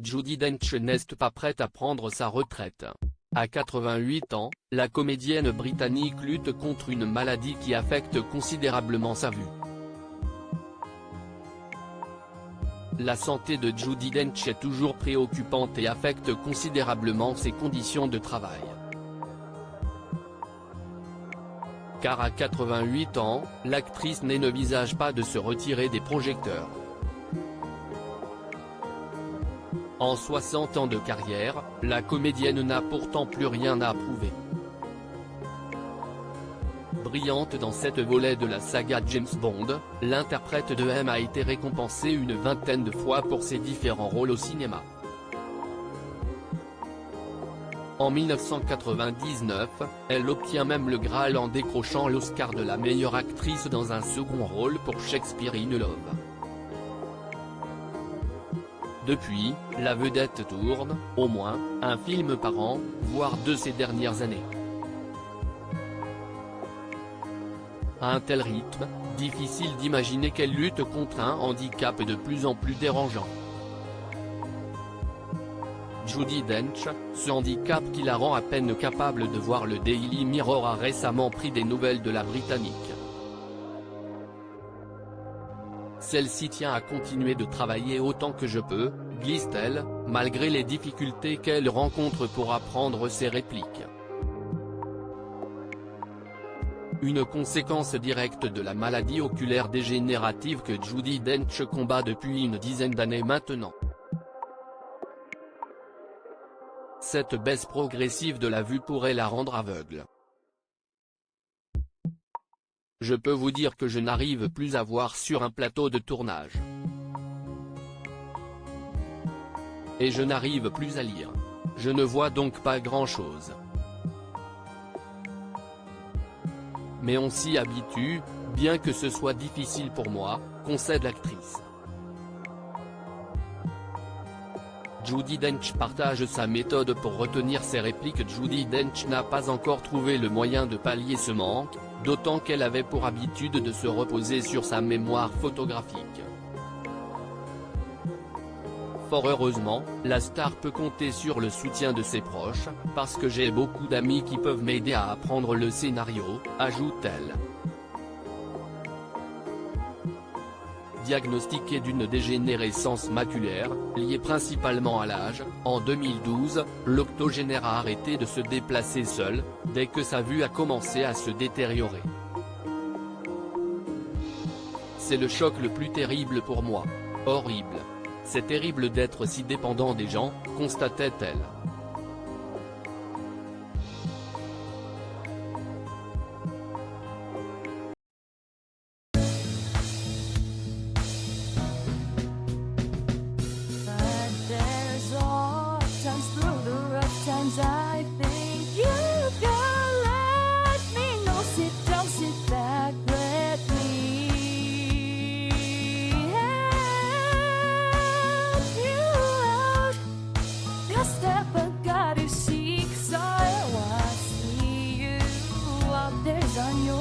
Judi Dench n'est pas prête à prendre sa retraite. À 88 ans, la comédienne britannique lutte contre une maladie qui affecte considérablement sa vue. La santé de Judi Dench est toujours préoccupante et affecte considérablement ses conditions de travail. Car à 88 ans, l'actrice n'envisage pas de se retirer des projecteurs. En 60 ans de carrière, la comédienne n'a pourtant plus rien à prouver. Brillante dans cette volet de la saga James Bond, l'interprète de M a été récompensée une vingtaine de fois pour ses différents rôles au cinéma. En 1999, elle obtient même le Graal en décrochant l'Oscar de la meilleure actrice dans un second rôle pour Shakespeare in Love. Depuis, la vedette tourne, au moins, un film par an, voire deux ces dernières années. À un tel rythme, difficile d'imaginer qu'elle lutte contre un handicap de plus en plus dérangeant. Judi Dench, ce handicap qui la rend à peine capable de voir le Daily Mirror a récemment pris des nouvelles de la Britannique. Celle-ci tient à continuer de travailler autant que je peux, glisse-t-elle, malgré les difficultés qu'elle rencontre pour apprendre ses répliques. Une conséquence directe de la maladie oculaire dégénérative que Judi Dench combat depuis une dizaine d'années maintenant. Cette baisse progressive de la vue pourrait la rendre aveugle. Je peux vous dire que je n'arrive plus à voir sur un plateau de tournage. Et je n'arrive plus à lire. Je ne vois donc pas grand-chose. Mais on s'y habitue, bien que ce soit difficile pour moi, concède l'actrice. Judi Dench partage sa méthode pour retenir ses répliques. Judi Dench n'a pas encore trouvé le moyen de pallier ce manque, d'autant qu'elle avait pour habitude de se reposer sur sa mémoire photographique. Fort heureusement, la star peut compter sur le soutien de ses proches, parce que j'ai beaucoup d'amis qui peuvent m'aider à apprendre le scénario, ajoute-t-elle. Diagnostiquée d'une dégénérescence maculaire, liée principalement à l'âge, en 2012, l'octogénaire a arrêté de se déplacer seule, dès que sa vue a commencé à se détériorer. C'est le choc le plus terrible pour moi. Horrible. C'est terrible d'être si dépendant des gens, constatait-elle. I think you can let me know. Sit back, let me help you out. Just step back, got to seek, so I see you out there's on your